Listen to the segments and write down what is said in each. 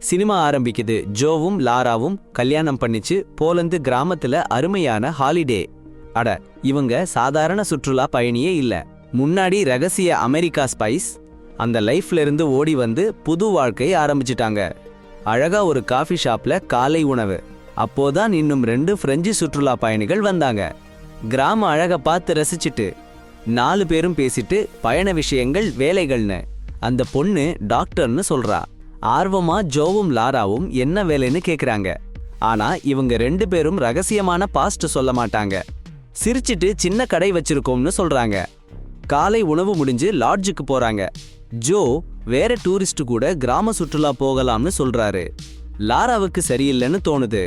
Cinema ஆரம்பிக்குது. ஜோவும் லாராவும் கல்யாணம் பண்ணிச்சு. போலந்து கிராமத்துல அருமையான ஹாலிடே. அட, இவங்க சாதாரண சுற்றுலா பயணியே இல்ல. முன்னாடி ரகசிய அமெரிக்கா ஸ்பைஸ். அந்த லைஃப்ல இருந்து ஓடி வந்து புது வாழ்க்கை ஆரம்பிச்சிட்டாங்க. அழகா ஒரு காஃபி ஷாப்ல காலை உணவு. அப்போதான் இன்னும் 2 பிரெஞ்சு சுற்றுலா பயணிகள் வந்தாங்க. கிராம அழக பார்த்து ரசிச்சுட்டு 4 பேரும் பேசிட்டு பயண விஷயங்கள் வேலைகள்னு. அந்த பொண்ணு டாக்டர்னு சொல்றா. ஆர்வமா ஜோவும் லாராவும் என்ன வேலைன்னு கேக்குறாங்க. ஆனா இவங்க 2 பேரும் ரகசியமான பாஸ்ட் சொல்ல மாட்டாங்க. சிரிச்சிட்டு சின்ன கடை வச்சிருக்கோம்னு சொல்றாங்க. காலை உணவு முடிஞ்சு லாட்ஜுக்கு போறாங்க. ஜோ வேற டூரிஸ்ட் கூட கிராம சுற்றுலா போகலாம்னு சொல்றாரு. லாராவுக்கு சரியில்லைன்னு தோணுது.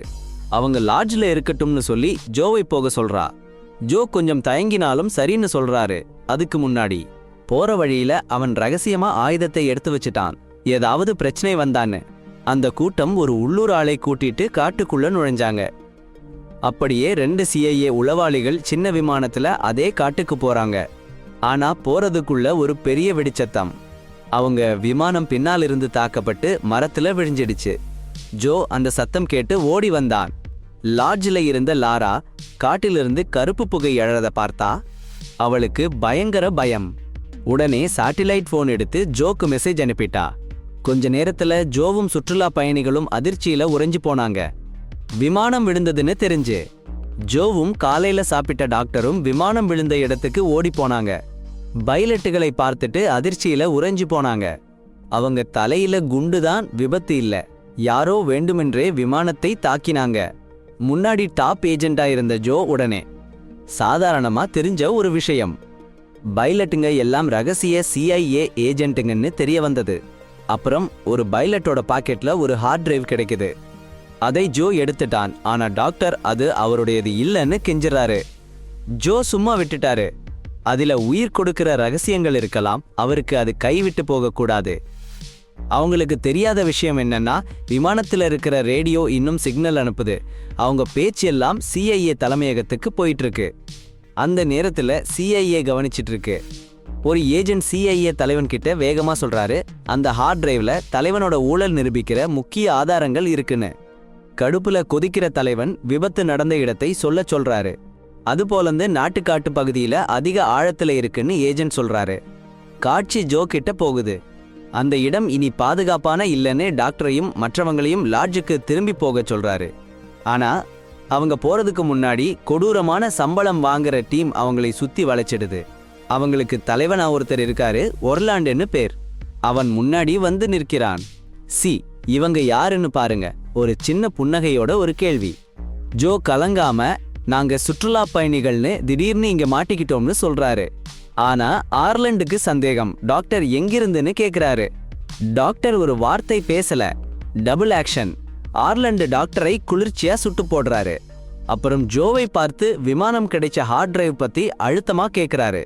அவங்க லாட்ஜ்ல இருக்கட்டும்னு சொல்லி ஜோவை போக சொல்றா. ஜோ கொஞ்சம் தயங்கினாலும் சரின்னு சொல்றாரு. அதுக்கு முன்னாடி போற வழியில அவன் ரகசியமா ஆயுதத்தை எடுத்து வச்சிட்டான், ஏதாவது பிரச்சனை வந்தான்னு. அந்த கூட்டம் ஒரு உள்ளூர் ஆளை கூட்டிட்டு காட்டுக்குள்ள நுழைஞ்சாங்க. அப்படியே 2 CIA உளவாளிகள் சின்ன விமானத்துல அதே காட்டுக்கு போறாங்க. ஆனா போறதுக்குள்ள ஒரு பெரிய வெடிச்சத்தம். அவங்க விமானம் பின்னால் இருந்து தாக்கப்பட்டு மரத்துல விழிஞ்சிடுச்சு. ஜோ அந்த சத்தம் கேட்டு ஓடி வந்தான். லாட்ஜில் இருந்த லாரா காட்டிலிருந்து கருப்பு புகை எழறத பார்த்தா. அவளுக்கு பயங்கர பயம். உடனே சாட்டிலைட் போன் எடுத்து ஜோக்கு மெசேஜ் அனுப்பிட்டா. கொஞ்ச நேரத்துல ஜோவும் சுற்றுலா பயணிகளும் அதிர்ச்சியில உறைஞ்சு போனாங்க. விமானம் விழுந்ததுன்னு தெரிஞ்சு ஜோவும் காலையில சாப்பிட்ட டாக்டரும் விமானம் விழுந்த இடத்துக்கு ஓடி போனாங்க. பைலட்டுகளை பார்த்துட்டு அதிர்ச்சியில உறைஞ்சு போனாங்க. அவங்க தலையில குண்டுதான், விபத்து இல்ல. யாரோ வேண்டுமென்றே விமானத்தை தாக்கினாங்க. முன்னாடி டாப் ஏஜெண்டா இருந்த ஜோ உடனே சாதாரணமா தெரிஞ்ச ஒரு விஷயம். பைலட்டுங்க எல்லாம் ரகசிய CIA ஏஜென்ட்டுங்கன்னு தெரிய வந்தது. அப்புறம் ஒரு பைலட்டோட பாக்கெட்ல ஒரு ஹார்ட் டிரைவ் கிடைக்குது. அதை ஜோ எடுத்துட்டான். ஆனா டாக்டர் அது அவருடையது இல்லைன்னு கெஞ்சுறாரு. ஜோ சும்மா விட்டுட்டாரு. அதுல உயிர் கொடுக்கிற ரகசியங்கள் இருக்கலாம், அவருக்கு அது கைவிட்டு போக கூடாது. அவங்களுக்கு தெரியாத விஷயம் என்னன்னா, விமானத்துல இருக்கிற ரேடியோ இன்னும் சிக்னல் அனுப்புது. அவங்க பேச்சு எல்லாம் CIA தலைமையகத்துக்கு போயிட்டு இருக்கு. அந்த நேரத்துல CIA கவனிச்சிட்டு இருக்கு. ஒரு ஏஜென்ட் CIA தலைவன் கிட்ட வேகமா சொல்றாரு, அந்த ஹார்ட் டிரைவ்ல தலைவனோட ஊழல் நிரூபிக்கிற முக்கிய ஆதாரங்கள் இருக்குன்னு. கடுப்புல கொதிக்கிற தலைவன் விபத்து நடந்த இடத்தை சொல்றாரு. அது போலந்து நாட்டுக்காட்டு பகுதியில அதிக ஆழத்துல இருக்குன்னு ஏஜென்ட் சொல்றாரு. காட்சி ஜோ கிட்ட போகுது. அந்த இடம் இனி பாதுகாப்பான இல்லைன்னு டாக்டரையும் மற்றவங்களையும் லாட்ஜுக்கு திரும்பி போக சொல்றாரு. ஆனா அவங்க போறதுக்கு முன்னாடி கொடூரமான சம்பளம் வாங்குற டீம் அவங்களை சுத்தி வளைச்சிடுது. அவங்களுக்கு தலைவனா ஒருத்தர் இருக்காரு, ஒர்லாண்டுன்னு பேர். அவன் முன்னாடி வந்து நிற்கிறான். இவங்க யாருன்னு பாருங்க. ஒரு சின்ன புன்னகையோட ஒரு கேள்வி. ஜோ கலங்காம, நாங்க சுற்றுலா பயணிகள்னு திடீர்னு இங்க மாட்டிக்கிட்டோம்னு சொல்றாரு. ஆனா ஆர்லண்டுக்கு சந்தேகம். டாக்டர் எங்கிருந்துன்னு கேக்குறாரு. டாக்டர் ஒரு வார்த்தை பேசல. Double action. ஆர்லண்டு டாக்டரை குளிர்ச்சியா சுட்டு போடுறாரு. அப்புறம் ஜோவை பார்த்து விமானம் கிடைச்ச ஹார்ட் டிரைவ் பத்தி அழுத்தமா கேக்குறாரு.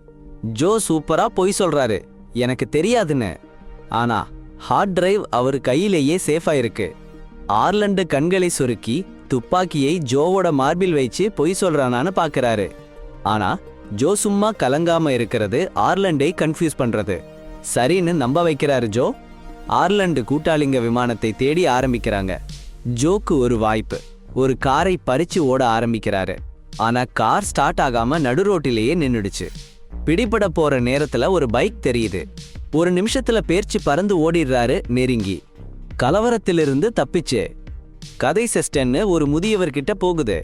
ஜோ சூப்பரா பொய் சொல்றாரு, எனக்கு தெரியாதுன்னு. ஆனா ஹார்ட் டிரைவ் அவர் கையிலேயே சேஃபா இருக்கு. ஆர்லண்டு கண்களை சுருக்கி துப்பாக்கியை ஜோவோட மார்பில் வச்சு பொய் சொல்றானான்னு பாக்குறாரு. ஆனா ஜோ சும்மா கலங்காம இருக்கிறது ஆர்லண்டை கன்ஃபியூஸ் பண்றது. சரின்னு நம்ப வைக்கிறாரு ஜோ. ஆர்லண்டு கூட்டாளிங்க விமானத்தை தேடி ஆரம்பிக்கிறாங்க. ஜோக்கு ஒரு வாய்ப்பு. ஒரு காரை பறிச்சு ஓட ஆரம்பிக்கிறாரு. ஆனா கார் ஸ்டார்ட் ஆகாம நடு ரோட்டிலேயே நின்னுடுச்சு. பிடிபட போற நேரத்துல ஒரு பைக் தெரியுது. ஒரு நிமிஷத்துல பேர்ச்சி பறந்து ஓடிடுறாரு நெருங்கி. கலவரத்திலிருந்து தப்பிச்சு. கதை செஸ்டன்னு ஒரு முதியவர்கிட்ட போகுது.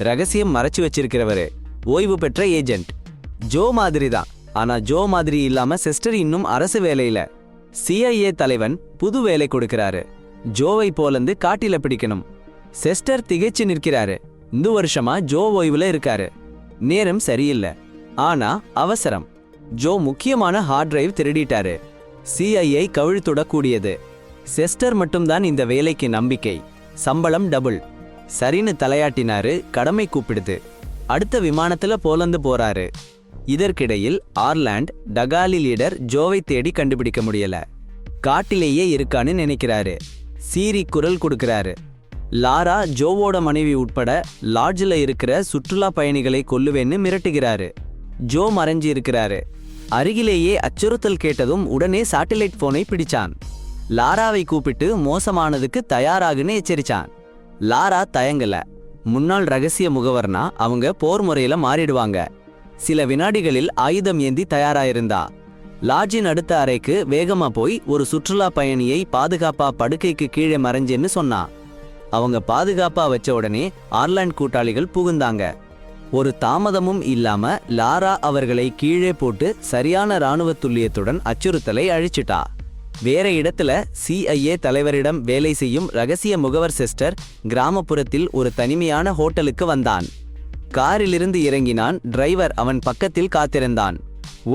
ரகசியம் மறைச்சு வச்சிருக்கிறவரு ஓய்வு பெற்ற ஏஜென்ட். ஜோ மாதிரி தான். ஆனா ஜோ மாதிரி இல்லாம செஸ்டர் இன்னும் அரசு வேலையில. CIA தலைவன் புது வேலை கொடுக்கிறாரு. ஜோவை போலந்து காட்டில பிடிக்கணும். செஸ்டர் திகைச்சு நிற்கிறாரு. இந்த வருஷமா ஜோ ஓய்வுல இருக்காரு. நேரம் சரியில்லை. ஆனா அவசரம். ஜோ முக்கியமான ஹார்ட் டிரைவ் திருடிட்டாரு. CIA கவிழ்த்துடக்கூடியது. செஸ்டர் மட்டும்தான் இந்த வேலைக்கு நம்பிக்கை. சம்பளம் டபுள். சரின்னு தலையாட்டினாரு. கடமை கூப்பிடுது. அடுத்த விமானத்துல போலந்து போறாரு. இதற்கிடையில் ஆர்லாண்ட் டகாலி லீடர் ஜோவை தேடி கண்டுபிடிக்க முடியல. காட்டிலேயே இருக்கான்னு நினைக்கிறாரு. சீரி குரல் கொடுக்கிறாரு. லாரா ஜோவோட மனைவி உட்பட லாட்ஜில் இருக்கிற சுற்றுலா பயணிகளை கொல்லுவேன்னு மிரட்டுகிறாரு. ஜோ மறைஞ்சி இருக்கிறாரு. அருகிலேயே அச்சுறுத்தல் கேட்டதும் உடனே சாட்டிலைட் போனை பிடிச்சான். லாராவை கூப்பிட்டு மோசமானதுக்கு தயாராகுன்னு எச்சரிச்சான். லாரா தயங்கல. முன்னாள் ரகசிய முகவர்னா அவங்க போர் முறையில மாறிடுவாங்க. சில வினாடிகளில் ஆயுதம் ஏந்தி தயாராயிருந்தா. லாட்ஜின் அடுத்த அறைக்கு வேகமா போய் ஒரு சுற்றுலா பயணியை பாதுகாப்பா படுக்கைக்கு கீழே மறைஞ்சேன்னு சொன்னா. அவங்க பாதுகாப்பா வச்ச உடனே ஆர்லாண்ட் கூட்டாளிகள் புகுந்தாங்க. ஒரு தாமதமும் இல்லாம லாரா அவர்களை கீழே போட்டு சரியான இராணுவ துல்லியத்துடன் அச்சுறுத்தலை அழிச்சிட்டா. வேற இடத்துல CIA தலைவரிடம் வேலை செய்யும் ரகசிய முகவர் செஸ்டர் கிராமப்புறத்தில் ஒரு தனிமையான ஹோட்டலுக்கு வந்தான். காரிலிருந்து இறங்கினான். டிரைவர் அவன் பக்கத்தில் காத்திருந்தான்.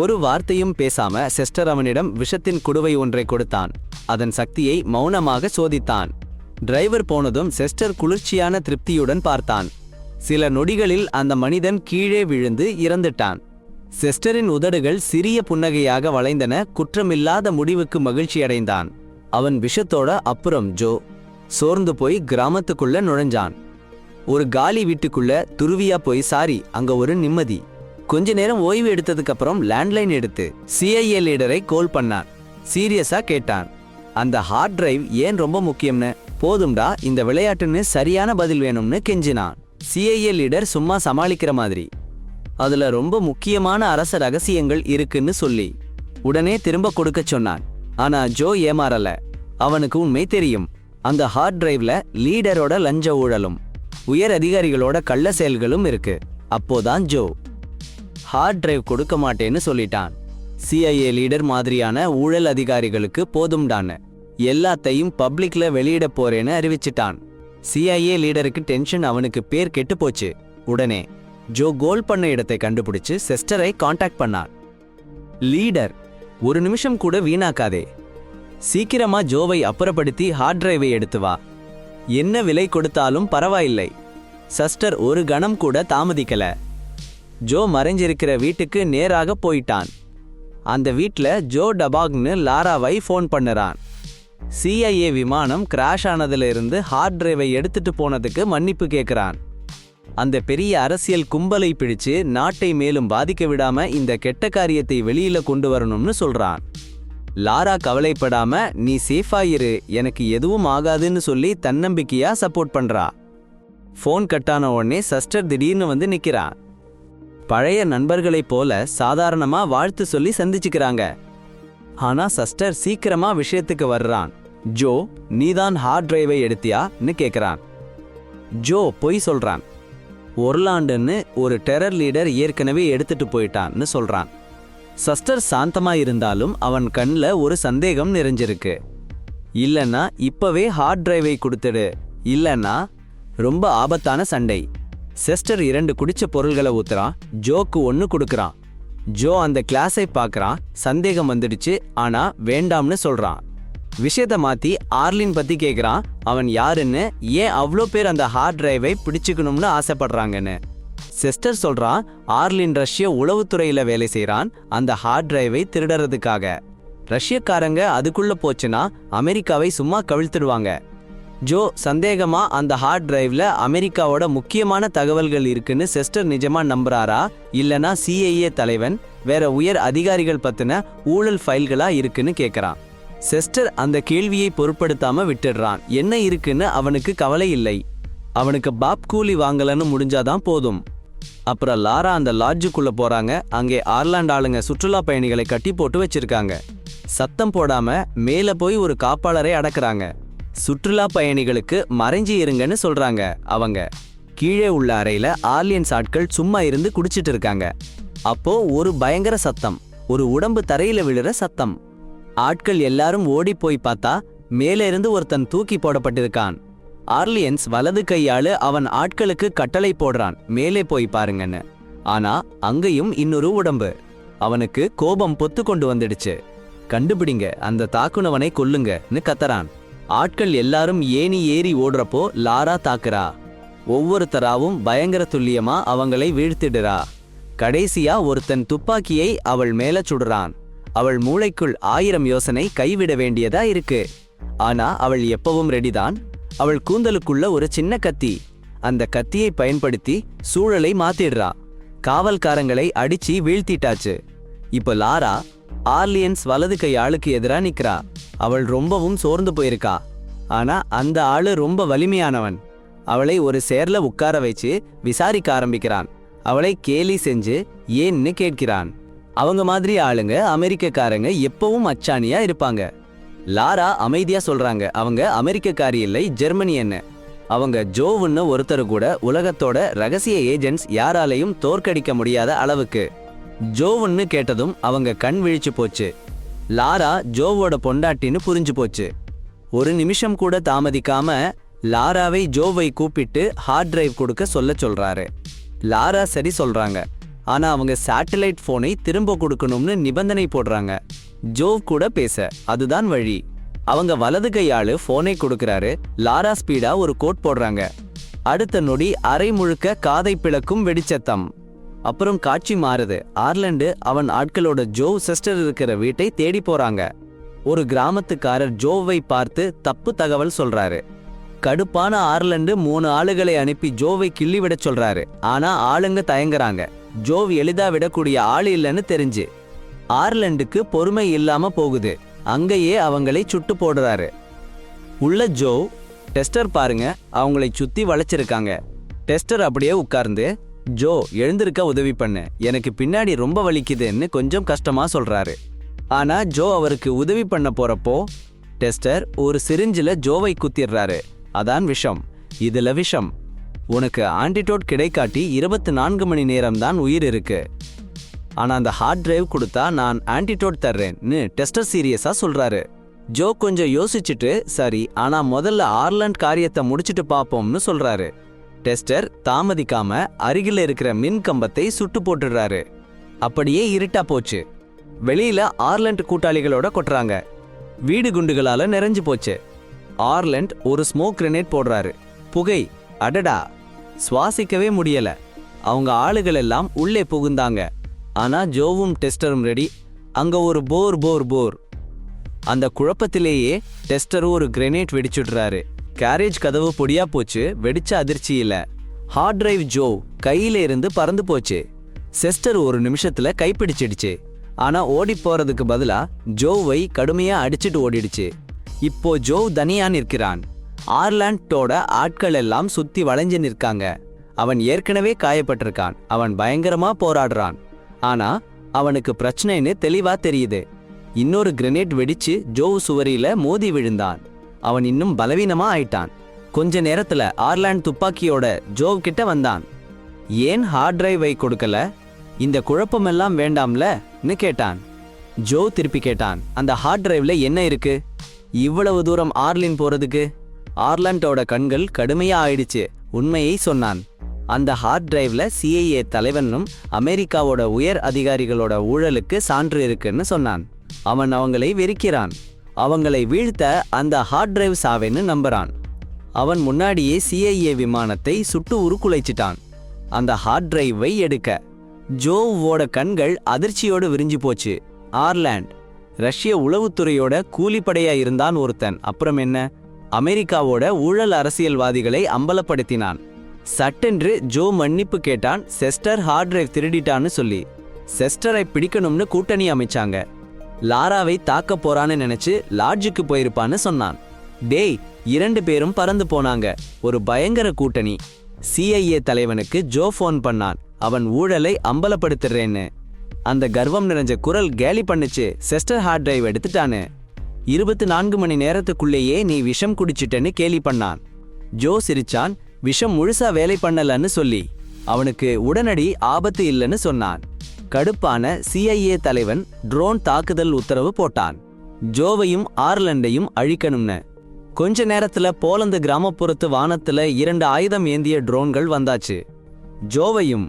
ஒரு வார்த்தையும் பேசாம செஸ்டர் அவனிடம் விஷத்தின் குடுவை ஒன்றை கொடுத்தான். அதன் சக்தியை மௌனமாக சோதித்தான். டிரைவர் போனதும் செஸ்டர் குளிர்ச்சியான திருப்தியுடன் பார்த்தான். சில நொடிகளில் அந்த மனிதன் கீழே விழுந்து இறந்துட்டான். செஸ்டரின் உதடுகள் சிறிய புன்னகையாக வளைந்தன. குற்றமில்லாத முடிவுக்கு மகிழ்ச்சியடைந்தான். அவன் விஷத்தோட அப்புறம் ஜோ சோர்ந்து போய் கிராமத்துக்குள்ள நுழைஞ்சான். ஒரு காலி வீட்டுக்குள்ள துருவியா போய் சாரி அங்க ஒரு நிம்மதி. கொஞ்ச நேரம் ஓய்வு எடுத்ததுக்கு அப்புறம் லேண்ட்லைன் எடுத்து CIA லீடரை கால் பண்ணான். சீரியஸா கேட்டான், அந்த ஹார்ட் டிரைவ் ஏன் ரொம்ப முக்கியம்னு. போதும்டா, இந்த விளையாட்டுன்னு சரியான பதில் வேணும்னு கெஞ்சினான். CIA லீடர் சும்மா சமாளிக்கிற மாதிரி, அதுல ரொம்ப முக்கியமான அரச ரகசியங்கள் இருக்குன்னு சொல்லி உடனே திரும்ப கொடுக்க சொன்னான். ஆனா ஜோ ஏமாறல. அவனுக்கு உண்மை தெரியும். அந்த ஹார்ட் டிரைவ்ல லீடரோட லஞ்ச ஊழலும் உயர் அதிகாரிகளோட கள்ள செயல்களும் இருக்கு. அப்போதான் ஜோ ஹார்ட் டிரைவ் கொடுக்க மாட்டேன்னு சொல்லிட்டான். CIA லீடர் மாதிரியான ஊழல் அதிகாரிகளுக்கு போதும்டான்னு எல்லாத்தையும் பப்ளிக்ல வெளியிட போறேன்னு அறிவிச்சிட்டான். CIA லீடருக்கு tension. அவனுக்கு பேர் கெட்டு போச்சு. உடனே ஜோ கோல் பண்ண இடத்தை கண்டுபிடிச்சு செஸ்டரை காண்டாக்ட் பண்ணான். லீடர், ஒரு நிமிஷம் கூட வீணாக்காதே. சீக்கிரமா ஜோவை அப்புறப்படுத்தி ஹார்ட் டிரைவை எடுத்து வா. என்ன விலை கொடுத்தாலும் பரவாயில்லை. செஸ்டர் ஒரு கணம் கூட தாமதிக்கல. ஜோ மறைஞ்சிருக்கிற வீட்டுக்கு நேராக போயிட்டான். அந்த வீட்ல ஜோ டபாக்னு லாராவை ஃபோன் பண்ணுறான். CIA விமானம் கிராஷ் ஆனதுல இருந்து ஹார்ட் டிரைவை எடுத்துட்டு போனதுக்கு மன்னிப்பு கேட்கிறான். அந்த பெரிய அரசியல் கும்பலை பிடிச்சு நாட்டை மேலும் பாதிக்க விடாம இந்த கெட்ட காரியத்தை வெளியில கொண்டு வரணும்னு சொல்றான். லாரா கவலைப்படாம நீ சேஃபா இரு, எனக்கு எதுவும் ஆகாதுன்னு சொல்லி தன்னம்பிக்கையா சப்போர்ட் பண்றா. ஃபோன் கட்டான உடனே செஸ்டர் திடீர்னு வந்து நிக்கிறான். பழைய நண்பர்களைப் போல சாதாரணமா வாழ்த்து சொல்லி சந்திச்சுக்கிறாங்க. ஆனா செஸ்டர் சீக்கிரமா விஷயத்துக்கு வர்றான். ஜோ, நீதான் ஹார்ட் டிரைவை எடுத்தியான்னு கேட்கிறான். ஜோ பொய் சொல்றான். ஒர்லாண்டுன்னு ஒரு டெரர் லீடர் ஏற்கனவே எடுத்துட்டு போயிட்டான்னு சொல்றான். செஸ்டர் சாந்தமா இருந்தாலும் அவன் கண்ணில் ஒரு சந்தேகம் நிறைஞ்சிருக்கு. இல்லைன்னா இப்பவே ஹார்ட் டிரைவை கொடுத்துடு, இல்லைன்னா ரொம்ப ஆபத்தான சண்டை. செஸ்டர் 2 குடிச்ச பொருள்களை ஊத்துறான். ஜோக்கு 1 கொடுக்கறான். ஜோ அந்த கிளாஸை பார்க்கறான். சந்தேகம் வந்துடுச்சு. ஆனா வேண்டாம்னு சொல்றான். விஷயத்த மாத்தி ஆர்லின் பத்தி கேட்கறான். அவன் யாருன்னு, ஏன் அவ்வளோ பேர் அந்த ஹார்ட் டிரைவை பிடிச்சுக்கணும்னு ஆசைப்படுறாங்கன்னு. செஸ்டர் சொல்றான், ஆர்லின் ரஷ்ய உளவுத்துறையில வேலை செய்யறான், அந்த ஹார்ட் டிரைவை திருடறதுக்காக. ரஷ்யக்காரங்க அதுக்குள்ள போச்சுன்னா அமெரிக்காவை சும்மா கவிழ்த்துடுவாங்க. ஜோ சந்தேகமா அந்த ஹார்ட் டிரைவ்ல அமெரிக்காவோட முக்கியமான தகவல்கள் இருக்குன்னு செஸ்டர் நிஜமா நம்புறாரா, இல்லனா CIA தலைவன் வேற உயர் அதிகாரிகள் பத்தின ஊழல் ஃபைல்களா இருக்குன்னு கேட்கறான். செஸ்டர் அந்த கேள்வியை பொருட்படுத்தாம விட்டுடுறான். என்ன இருக்குன்னு அவனுக்கு கவலை இல்லை. அவனுக்கு பாப் கூலி வாங்கலன்னு முடிஞ்சாதான் போதும். அப்புறம் லாரா அந்த லாட்ஜுக்குள்ள போறாங்க. அங்கே ஆர்லாண்ட் ஆளுங்க சுற்றுலா பயணிகளை கட்டி போட்டு வச்சிருக்காங்க. சத்தம் போடாம மேல போய் ஒரு காப்பாளரை அடக்குறாங்க. சுற்றுலா பயணிகளுக்கு மறைஞ்சி இருங்கன்னு சொல்றாங்க. அவங்க கீழே உள்ள அறையில ஆர்லியன்ஸ் ஆட்கள் சும்மா இருந்து குடிச்சிட்டு இருக்காங்க. அப்போ ஒரு பயங்கர சத்தம், ஒரு உடம்பு தரையில விழுற சத்தம். ஆட்கள் எல்லாரும் ஓடி போய் பார்த்தா மேலே இருந்து ஒருத்தன் தூக்கி போடப்பட்டிருக்கான். ஆர்லியன்ஸ் வலது கையாளு அவன் ஆட்களுக்கு கட்டளை போடுறான், மேலே போய் பாருங்கன்னு. ஆனா அங்கேயும் இன்னொரு உடம்பு. அவனுக்கு கோபம் பொத்து கொண்டு வந்துடுச்சு. கண்டுபிடிங்க, அந்த தாக்குனவனை கொல்லுங்கன்னு கத்தறான். ஆட்கள் எல்லாரும் ஏணி ஏறி ஓடுறப்போ லாரா தாக்குறா. ஒவ்வொருத்தராவும் பயங்கர துல்லியமா அவங்களை வீழ்த்திடுறா. கடைசியா ஒருத்தன் துப்பாக்கியை அவள் மேல சுடுறான். அவள் மூளைக்குள் 1000 யோசனை கைவிட வேண்டியதா இருக்கு. ஆனா அவள் எப்பவும் ரெடிதான். அவள் கூந்தலுக்குள்ள ஒரு சின்ன கத்தி. அந்த கத்தியை பயன்படுத்தி சூழலை மாத்திடுறா. காவல்காரங்களை அடிச்சு வீழ்த்திட்டாச்சு. இப்ப லாரா ஆர்லியன்ஸ் வலது கை ஆளுக்கு எதிரா நிக்கிறா. அவள் ரொம்பவும் சோர்ந்து போயிருக்கா. ஆனா அந்த ஆளு ரொம்ப வலிமையானவன். அவளை ஒரு சேர்ல உட்கார வச்சு விசாரிக்க ஆரம்பிக்கிறான். அவளை கேலி செஞ்சு ஏன்னு கேட்கிறான். அவங்க மாதிரி ஆளுங்க அமெரிக்கக்காரங்க எப்பவும் அச்சாணியா இருப்பாங்க. லாரா அமைதியா சொல்றாங்க அவங்க அமெரிக்கக்காரி இல்லை, ஜெர்மனியன்னு. அவங்க ஜோவுன்னு ஒருத்தர் கூட உலகத்தோட ரகசிய ஏஜென்ட்ஸ் யாராலையும் தோற்கடிக்க முடியாத அளவுக்கு. ஜோவுன்னு கேட்டதும் அவங்க கண் விழிச்சு போச்சு. லாரா ஜோவோட பொண்டாட்டின்னு புரிஞ்சு போச்சு. ஒரு நிமிஷம் கூட தாமதிக்காம லாராவை ஜோவை கூப்பிட்டு ஹார்ட் டிரைவ் கொடுக்க சொல்றாரு. லாரா சரி சொல்றாங்க. ஆனா அவங்க சேட்டலைட் போனை திரும்ப கொடுக்கணும்னு நிபந்தனை போடுறாங்க. ஜோவ் கூட பேச அதுதான் வழி. அவங்க வலது கையாளு போனை கொடுக்கறாரு. லாரா ஸ்பீடா ஒரு கோட் போடுறாங்க. அடுத்த நொடி அரை முழுக்க காதை பிளக்கும் வெடிச்சத்தம். அப்புறம் காட்சி மாறுது. ஆர்லண்டு அவன் ஆட்களோட ஜோவ் சிஸ்டர் இருக்கிற வீட்டை தேடி போறாங்க. ஒரு கிராமத்துக்காரர் ஜோவை பார்த்து தப்பு தகவல் சொல்றாரு. கடுப்பான ஆர்லண்டு 3 ஆளுகளை அனுப்பி ஜோவை கிள்ளி விட சொல்றாரு. ஆனா ஆளுங்க தயங்குறாங்க. ஜோவ் எளிதா விடக்கூடிய ஆள் இல்லைன்னு தெரிஞ்சு ஆர்லண்டுக்கு பொறுமை இல்லாம போகுது. அங்கேயே அவங்களை சுட்டு போடுறாரு. உள்ள ஜோவ், டெஸ்டர் பாருங்க, அவங்களை சுத்தி வளைச்சிருக்காங்க. டெஸ்டர் அப்படியே உட்கார்ந்து, ஜோ எழுந்திருக்க உதவி பண்ணு, எனக்கு பின்னாடி ரொம்ப வலிக்குதுன்னு கொஞ்சம் கஷ்டமா சொல்றாரு. ஆனா ஜோ அவருக்கு உதவி பண்ண போறப்போ டெஸ்டர் ஒரு சிரிஞ்சில ஜோவை குத்திடுறாரு. அதான் விஷம். இதுல விஷம். உனக்கு ஆன்டிடோட் கிடைக்காட்டி 24 மணி நேரம் தான் உயிர் இருக்கு. ஆனா அந்த ஹார்ட் டிரைவ் கொடுத்தா நான் ஆன்டிடோட் தர்றேன்னு டெஸ்டர் சீரியஸா சொல்றாரு. ஜோ கொஞ்சம் யோசிச்சுட்டு சரி, ஆனா முதல்ல ஆர்லண்ட் காரியத்தை முடிச்சிட்டு பாப்போம்னு சொல்றாரு. டெஸ்டர் தாமதிக்காம அருகில இருக்கிற மின் கம்பத்தை சுட்டு போட்டுடுறாரு. அப்படியே இருட்டா போச்சு. வெளியில ஆர்லண்ட் கூட்டாளிகளோட கொட்டுறாங்க. வீடு குண்டுகளால நிறைஞ்சு போச்சு. ஆர்லண்ட் ஒரு ஸ்மோக் கிரெனேட் போடுறாரு. புகை, அடடா, சுவாசிக்கவே முடியல. அவங்க ஆளுகள் எல்லாம் உள்ளே புகுந்தாங்க. ஆனா ஜோவும் டெஸ்டரும் ரெடி. அங்க ஒரு போர். அந்த குழப்பத்திலேயே டெஸ்டரும் ஒரு கிரெனேட் வெடிச்சுடுறாரு. கேரேஜ் கதவு பொடியா போச்சு. வெடிச்ச அதிர்ச்சி இல்ல. ஹார்ட் டிரைவ் ஜோ கையில இருந்து பறந்து போச்சு. செஸ்டர் ஒரு நிமிஷத்துல கைப்பிடிச்சிடுச்சு. ஆனா ஓடி போறதுக்கு பதிலா ஜோவை கடுமையா அடிச்சுட்டு ஓடிடுச்சு. இப்போ ஜோ தனியா நிற்கிறான். ஆர்லாண்டோட ஆட்கள் எல்லாம் சுத்தி வளைஞ்சு நிற்காங்க. அவன் ஏற்கனவே காயப்பட்டிருக்கான். அவன் பயங்கரமா போராடுறான். ஆனா அவனுக்கு பிரச்சனைன்னு தெளிவா தெரியுது. இன்னொரு கிரெனேட் வெடிச்சு ஜோ சுவரியில மோதி விழுந்தான். அவன் இன்னும் பலவீனமா ஆயிட்டான். கொஞ்ச நேரத்துல ஆர்லாண்ட் துப்பாக்கியோட ஜோ கிட்ட வந்தான். ஏன் ஹார்ட் டிரைவை கொடுக்கல? இந்த குழப்பமெல்லாம் வேண்டாம்லன்னு கேட்டான். ஜோ திருப்பி கேட்டான், அந்த ஹார்ட் டிரைவ்ல என்ன இருக்கு? இவ்வளவு தூரம் ஆர்லின் போறதுக்கு? ஆர்லாண்டோட கண்கள் கடுமையா ஆயிடுச்சு. உண்மையை சொன்னான். அந்த ஹார்ட் டிரைவ்ல CIA தலைவனும் அமெரிக்காவோட உயர் அதிகாரிகளோட ஊழலுக்கு சான்று இருக்குன்னு சொன்னான். அவன் அவங்களை வெறுக்கிறான். அவங்களை வீழ்த்த அந்த ஹார்ட் டிரைவ் சாவேன்னு நம்புறான். அவன் முன்னாடியே CIA விமானத்தை சுட்டு உருக்குலைச்சிட்டான் அந்த ஹார்ட் டிரைவை எடுக்க. ஜோவோட கண்கள் அதிர்ச்சியோடு விரிஞ்சு போச்சு. ஆர்லாண்ட் ரஷ்ய உளவுத்துறையோட கூலிப்படையா இருந்தான் ஒருத்தன். அப்புறம் என்ன? அமெரிக்காவோட ஊழல் அரசியல்வாதிகளை அம்பலப்படுத்தினான். சட்டென்று ஜோ மன்னிப்பு கேட்டான். செஸ்டர் ஹார்ட் டிரைவ் திருடிட்டான்னு சொல்லி. செஸ்டரை பிடிக்கணும்னு கூட்டணி அமைச்சாங்க. லாராவை தாக்க போறான்னு நினைச்சு லாட்ஜுக்கு போயிருப்பான்னு சொன்னான். டேய், 2 பேரும் பறந்து போனாங்க. ஒரு பயங்கர கூட்டணி. CIA தலைவனுக்கு ஜோ ஃபோன் பண்ணான். அவன் ஊழலை அம்பலப்படுத்துறேன்னு. அந்த கர்வம் நிறைஞ்ச குரல் கேலி பண்ணுச்சு. செஸ்டர் ஹார்ட் டிரைவ் எடுத்துட்டான்னு. 24 மணி நேரத்துக்குள்ளேயே நீ விஷம் குடிச்சிட்டேன்னு கேலி பண்ணான். ஜோ சிரிச்சான். விஷம் முழுசா வேலை பண்ணலன்னு சொல்லி. அவனுக்கு உடனடி ஆபத்து இல்லைன்னு சொன்னான். கடுப்பான CIA தலைவன் ட்ரோன் தாக்குதல் உத்தரவு போட்டான். ஜோவையும் ஆர்லண்டையும் அழிக்கணும்னு. கொஞ்ச நேரத்துல போலந்து கிராமப்புறத்து வானத்துல 2 ஆயுதம் ஏந்திய ட்ரோன்கள் வந்தாச்சு. ஜோவையும்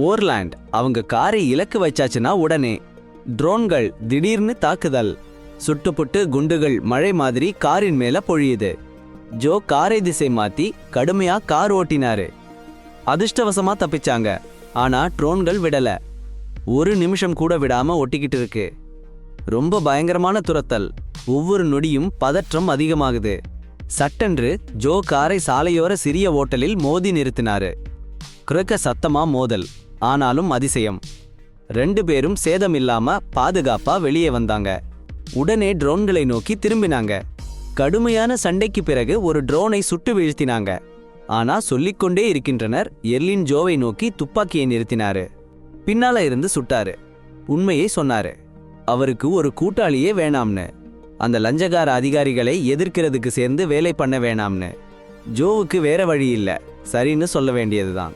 ஓர்லாண்ட் அவங்க காரை இலக்கு வச்சாச்சுன்னா உடனே ட்ரோன்கள் திடீர்னு தாக்குதல். சுட்டுப்புட்டு குண்டுகள் மழை மாதிரி காரின் மேல பொழியுது. ஜோ காரை திசை மாத்தி கடுமையா கார் ஓட்டினாரு. அதிர்ஷ்டவசமா தப்பிச்சாங்க. ஆனா ட்ரோன்கள் விடல. ஒரு நிமிஷம் கூட விடாம ஒட்டிக்கிட்டு இருக்கு. ரொம்ப பயங்கரமான துரத்தல். ஒவ்வொரு நொடியும் பதற்றம் அதிகமாகுது. சட்டென்று ஜோ காரை சாலையோர சிறிய ஓட்டலில் மோதி நிறுத்தினாரு. குறுக்க சத்தமா மோதல். ஆனாலும் அதிசயம். 2 பேரும் சேதமில்லாம பாதுகாப்பா வெளியே வந்தாங்க. உடனே ட்ரோன்களை நோக்கி திரும்பினாங்க. கடுமையான சண்டைக்கு பிறகு ஒரு ட்ரோனை சுட்டு வீழ்த்தினாங்க. ஆனா சொல்லிக்கொண்டே இருக்கின்றனர், எர்லின் ஜோவை நோக்கி துப்பாக்கியை நிறுத்தினாரு. பின்னால இருந்து சுட்டாரு. உண்மையை சொன்னாரு. அவருக்கு ஒரு கூட்டாளியே வேணாம்னு, அந்த லஞ்சகார அதிகாரிகளை எதிர்க்கிறதுக்கு சேர்ந்து வேலை பண்ண வேணாம்னு. ஜோவுக்கு வேற வழி இல்ல, சரின்னு சொல்ல வேண்டியதுதான்.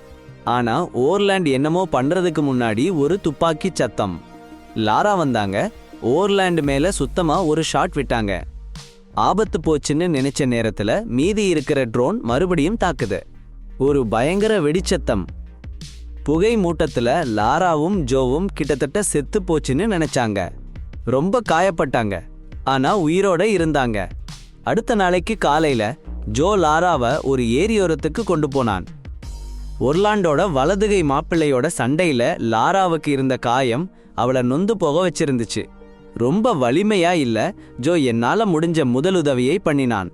ஆனா ஓர்லாண்ட் என்னமோ பண்றதுக்கு முன்னாடி ஒரு துப்பாக்கி சத்தம். லாரா வந்தாங்க. ஓர்லாண்ட் மேல சுத்தமா ஒரு ஷாட் விட்டாங்க. ஆபத்து போச்சுன்னு நினைச்ச நேரத்துல மீதி இருக்கிற ட்ரோன் மறுபடியும் தாக்குது. ஒரு பயங்கர வெடிச்சத்தம். புகை மூட்டத்துல லாராவும் ஜோவும் கிட்டத்தட்ட செத்து போச்சுன்னு நினைச்சாங்க. ரொம்ப காயப்பட்டாங்க. ஆனா உயிரோட இருந்தாங்க. அடுத்த நாளைக்கு காலையில ஜோ லாராவை ஒரு ஏரியோரத்துக்கு கொண்டு போனான். ஒர்லாண்டோட வலதுகை மாப்பிள்ளையோட சண்டையில லாராவுக்கு இருந்த காயம் அவளை நொந்து போக வச்சிருந்துச்சு. ரொம்ப வலிமையா இல்ல, ஜோ என்னால முடிஞ்ச முதலுதவியை பண்ணினான்.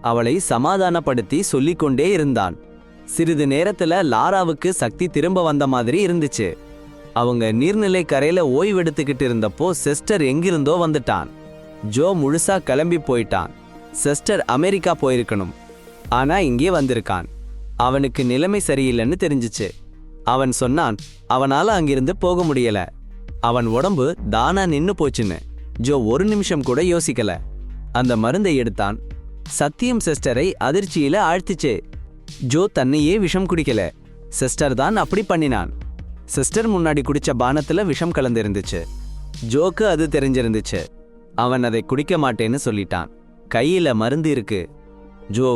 அவளை சமாதானப்படுத்தி சொல்லிக்கொண்டே இருந்தான். சிறிது நேரத்துல லாராவுக்கு சக்தி திரும்ப வந்த மாதிரி இருந்துச்சு. அவங்க நீர்நிலை கரையில ஓய்வெடுத்துக்கிட்டு இருந்தப்போ செஸ்டர் எங்கிருந்தோ வந்துட்டான். ஜோ முழுசா கிளம்பி போயிட்டான். செஸ்டர் அமெரிக்கா போயிருக்கணும், ஆனா இங்கே வந்திருக்கான். அவனுக்கு நிலைமை சரியில்லைன்னு தெரிஞ்சிச்சு. அவன் சொன்னான் அவனால அங்கிருந்து போக முடியல. அவன் உடம்பு தானா நின்னு போச்சுன்னு. ஜோ ஒரு நிமிஷம் கூட யோசிக்கல. அந்த மருந்தை எடுத்தான். சத்தியம் சிஸ்டரை அதிர்ச்சியில ஆழ்த்திச்சு. ஜோ தன்னையே விஷம் குடிக்கல, சிஸ்டர் தான் அப்படி பண்ணினான். சிஸ்டர் முன்னாடி குடிச்ச பானத்துல விஷம் கலந்திருந்துச்சு. ஜோக்கு அது தெரிஞ்சிருந்துச்சு. அவன் அதை குடிக்க மாட்டேன்னு சொல்லிட்டான். கையில மருந்து இருக்கு. ஜோ